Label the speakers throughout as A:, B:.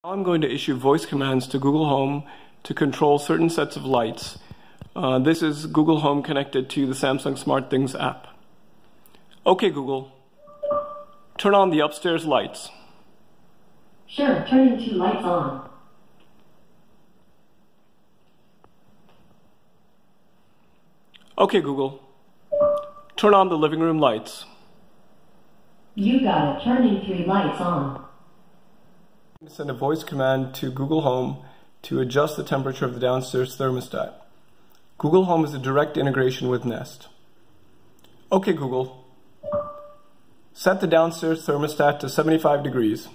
A: I'm going to issue voice commands to Google Home to control certain sets of lights. This is Google Home connected to the Samsung SmartThings app. Okay, Google, turn on the upstairs lights.
B: Sure, turning 2 lights on.
A: Okay, Google, turn on the living room lights.
B: You got it, turning 3 lights on.
A: Send a voice command to Google Home to adjust the temperature of the downstairs thermostat. Google Home is a direct integration with Nest. Okay, Google, set the downstairs thermostat to 75 degrees.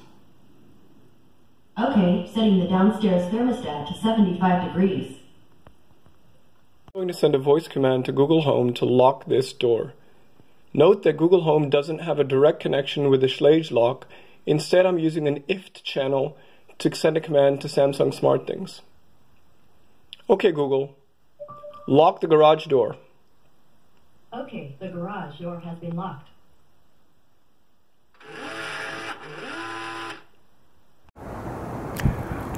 B: Okay, setting the downstairs thermostat to 75 degrees.
A: I'm going to send a voice command to Google Home to lock this door. Note that Google Home doesn't have a direct connection with the Schlage lock. Instead, I'm using an IFT channel to send a command to Samsung SmartThings. Okay, Google, lock the garage door.
B: Okay, the garage door has been locked.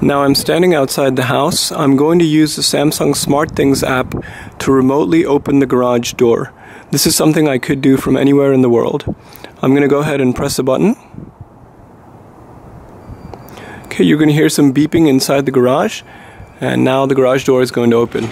A: Now I'm standing outside the house. I'm going to use the Samsung SmartThings app to remotely open the garage door. This is something I could do from anywhere in the world. I'm going to go ahead and press a button. Okay, you're going to hear some beeping inside the garage, and now the garage door is going to open.